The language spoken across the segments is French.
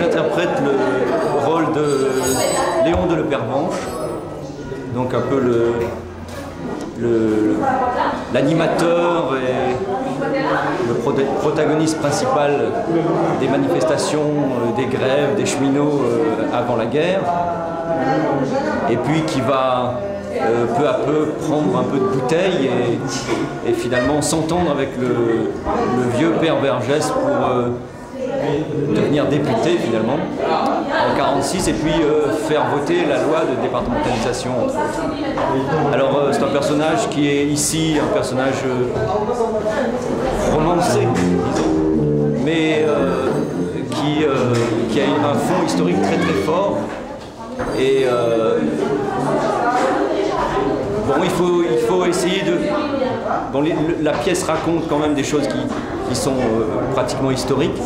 j'interprète le rôle de Léon de Lepervenche, donc un peu l'animateur et le protagoniste principal des manifestations, des grèves, des cheminots avant la guerre, et puis qui va peu à peu prendre un peu de bouteille et finalement s'entendre avec le vieux père Vergès pour devenir député finalement en 1946 et puis faire voter la loi de départementalisation entre autres. Alors c'est un personnage qui est ici un personnage romancé, disons, mais qui a un fond historique très très fort et bon, il faut essayer de... Bon, la pièce raconte quand même des choses qui sont pratiquement historiques,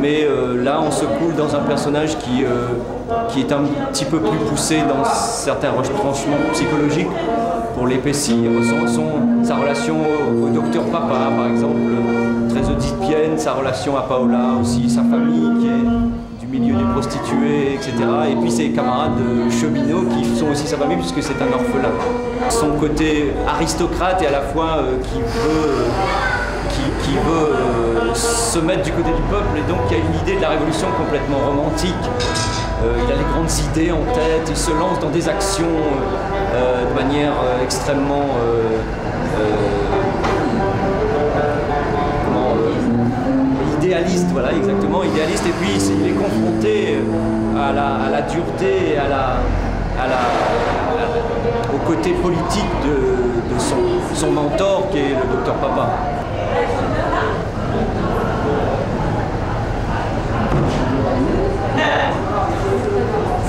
mais là on se coule dans un personnage qui est un petit peu plus poussé dans certains retranchements psychologiques pour l'épaissir. Sa relation au docteur Papa, par exemple, très oedipienne, sa relation à Paola aussi, sa famille qui est du milieu des prostituées, etc. Et puis ses camarades cheminots qui sont aussi sa famille puisque c'est un orphelin. Son côté aristocrate et à la fois qui veut se mettre du côté du peuple et donc qui a une idée de la révolution complètement romantique. Il a les grandes idées en tête, il se lance dans des actions de manière extrêmement idéaliste, voilà exactement, idéaliste, et puis il est confronté à la dureté et au côté politique de son mentor qui est le docteur Papa.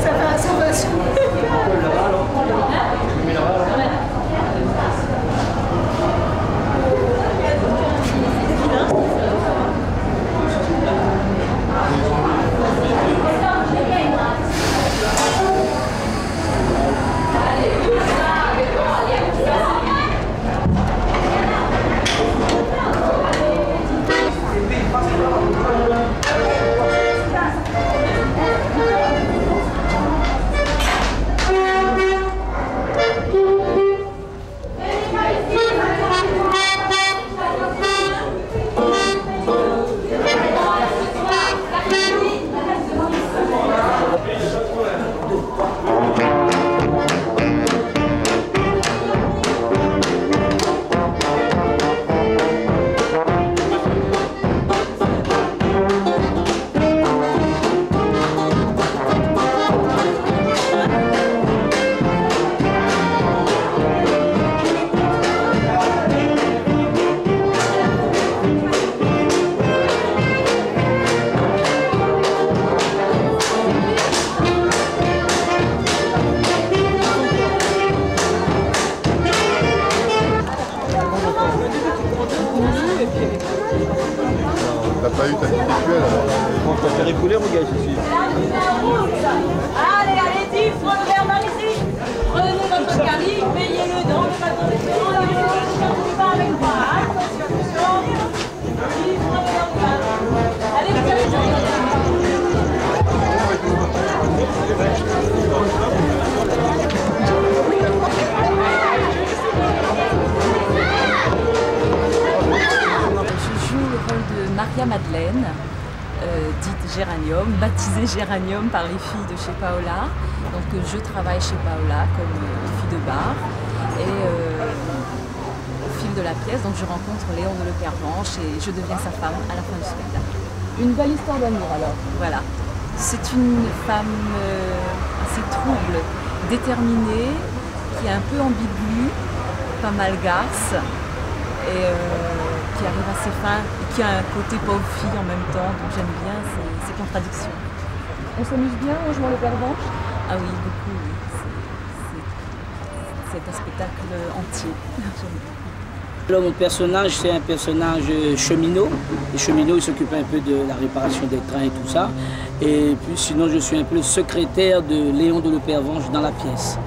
Ça va. T'as pas eu ta petite écuelle alors? On peut faire écouler, regarde, je suis. Allez, ici, prenez votre carie, payez-le dans le bateau de restaurant, et ne pas avec moi. Attention. Allez, vous allez. Maria-Madeleine, dite Géranium, baptisée Géranium par les filles de chez Paola. Donc je travaille chez Paola comme fille de bar et au fil de la pièce, donc je rencontre Léon de Lepervenche et je deviens sa femme à la fin du spectacle. Une belle histoire d'amour alors. Voilà. C'est une femme assez trouble, déterminée, qui est un peu ambiguë, pas mal garce et qui arrive à ses fins et qui a un côté pauvre fille en même temps, donc j'aime bien ces contradictions. On s'amuse bien en jouant Lepervenche? Ah oui, beaucoup, oui. C'est un spectacle entier. Alors, mon personnage, c'est un personnage cheminot. Les cheminots, ils s'occupent un peu de la réparation des trains et tout ça. Et puis sinon, je suis un peu le secrétaire de Léon de Lepervenche dans la pièce.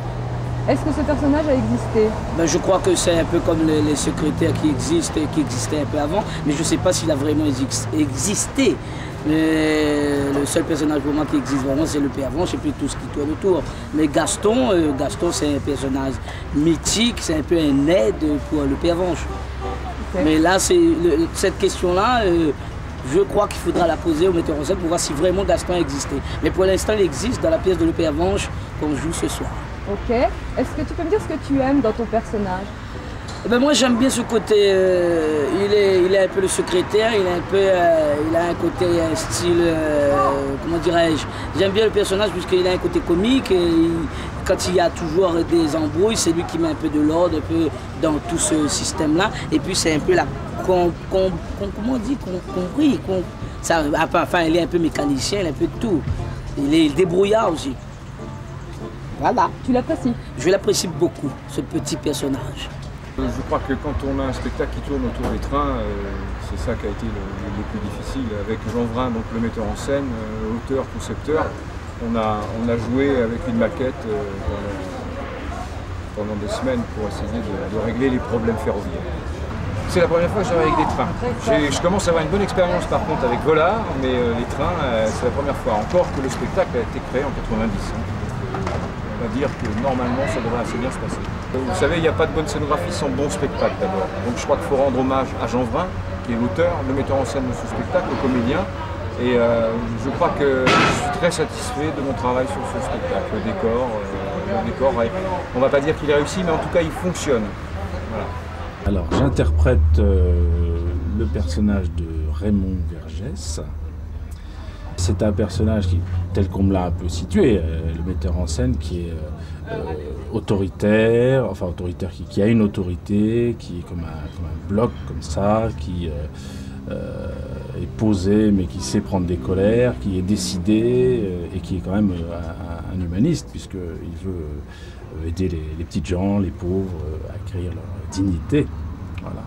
Est-ce que ce personnage a existé? Ben, je crois que c'est un peu comme les secrétaires qui existent et qui existaient un peu avant, mais je ne sais pas s'il a vraiment existé. Mais le seul personnage pour moi qui existe vraiment, c'est le Pervenche et puis tout ce qui tourne autour. Mais Gaston, c'est un personnage mythique, c'est un peu un aide pour le Pervenche. Okay. Mais là, cette question-là, je crois qu'il faudra la poser au metteur en scène pour voir si vraiment Gaston existait. Mais pour l'instant, il existe dans la pièce de Le Pervenche qu'on joue ce soir. Ok. Est-ce que tu peux me dire ce que tu aimes dans ton personnage? Ben moi j'aime bien ce côté, il est un peu le secrétaire, il a un côté style, comment dirais-je, j'aime bien le personnage puisqu'il a un côté comique et quand il y a toujours des embrouilles, c'est lui qui met un peu de l'ordre un peu dans tout ce système-là. Et puis c'est un peu la, comment on dit, compris, enfin il est un peu mécanicien, il est un peu de tout. Il est débrouillard aussi. Voilà. Tu l'apprécies? Je l'apprécie beaucoup, ce petit personnage. Je crois que quand on a un spectacle qui tourne autour des trains, c'est ça qui a été le plus difficile. Avec Jean Vrin, donc le metteur en scène, auteur, concepteur, on a joué avec une maquette pendant des semaines pour essayer de régler les problèmes ferroviaires. C'est la première fois que je travaille avec des trains. Je commence à avoir une bonne expérience par contre avec Volard, mais les trains, c'est la première fois. Encore que le spectacle a été créé en 90. On va dire que normalement ça devrait assez bien se passer. Vous savez, il n'y a pas de bonne scénographie sans bon spectacle d'abord. Donc je crois qu'il faut rendre hommage à Jean Vrin, qui est l'auteur, le metteur en scène de ce spectacle, le comédien. Et je crois que je suis très satisfait de mon travail sur ce spectacle. Le décor, on ne va pas dire qu'il est réussi, mais en tout cas il fonctionne. Voilà. Alors j'interprète le personnage de Raymond Vergès. C'est un personnage qui, tel qu'on me l'a un peu situé, le metteur en scène qui est autoritaire, qui a une autorité, qui est comme un bloc comme ça, qui est posé mais qui sait prendre des colères, qui est décidé et qui est quand même un humaniste puisqu'il veut aider les petites gens, les pauvres, à acquérir leur dignité. Voilà.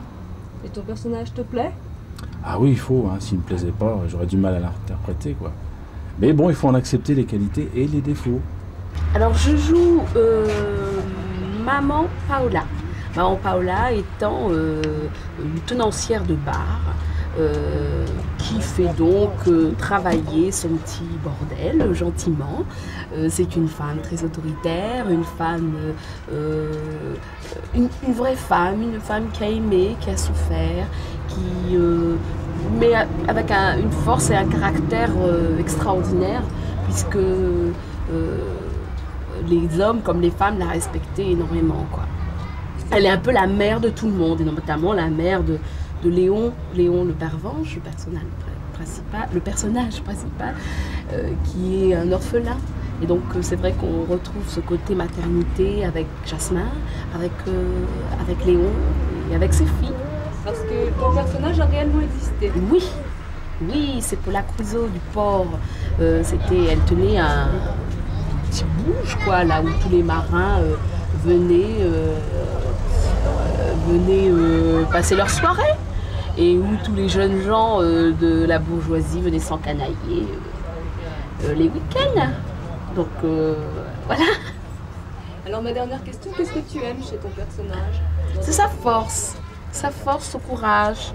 Et ton personnage te plaît? Ah oui, il faut, hein. S'il ne me plaisait pas, j'aurais du mal à l'interpréter, quoi. Mais bon, il faut en accepter les qualités et les défauts. Alors je joue Maman Paola. Maman Paola étant une tenancière de bar qui fait donc travailler son petit bordel gentiment. C'est une femme très autoritaire, une femme, une vraie femme, une femme qui a aimé, qui a souffert, qui mais avec une force et un caractère extraordinaire, puisque les hommes comme les femmes la respectaient énormément, quoi. Elle est un peu la mère de tout le monde, et notamment la mère de Léon le Pervenche, le personnage principal, qui est un orphelin. Et donc c'est vrai qu'on retrouve ce côté maternité avec Jasmin, avec Léon et avec ses filles. Parce que ton personnage a réellement existé. Oui, c'est Paula Crusoe du port. Elle tenait un petit bouge, quoi, là où tous les marins venaient passer leur soirée et où tous les jeunes gens de la bourgeoisie venaient s'encanailler les week-ends. Donc voilà. Alors ma dernière question, qu'est-ce que tu aimes chez ton personnage? C'est sa force, son courage,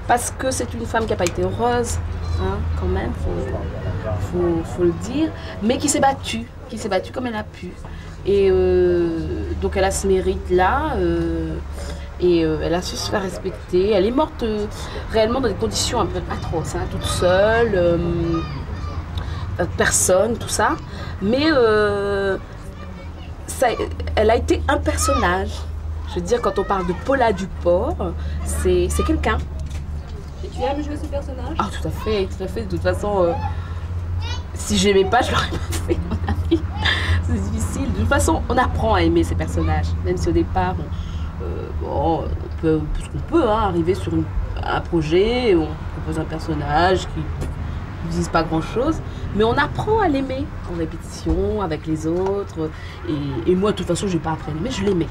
parce que c'est une femme qui n'a pas été heureuse, hein, quand même, faut le dire, mais qui s'est battue comme elle a pu. Et donc elle a ce mérite-là, et elle a su se faire respecter. Elle est morte réellement dans des conditions un peu atroces, hein, toute seule, personne, tout ça. Mais elle a été un personnage. Je veux dire, quand on parle de Paula du port, c'est quelqu'un. Et tu aimes jouer ce personnage? Ah, tout à fait, tout à fait. De toute façon, si j'aimais pas, je l'aurais pas fait, mon ami. C'est difficile. De toute façon, on apprend à aimer ces personnages. Même si au départ, on peut, parce qu'on peut arriver sur un projet, on propose un personnage qui ne disent pas grand-chose, mais on apprend à l'aimer en répétition, avec les autres. Et moi, de toute façon, je n'ai pas appris à l'aimer, je l'aimais.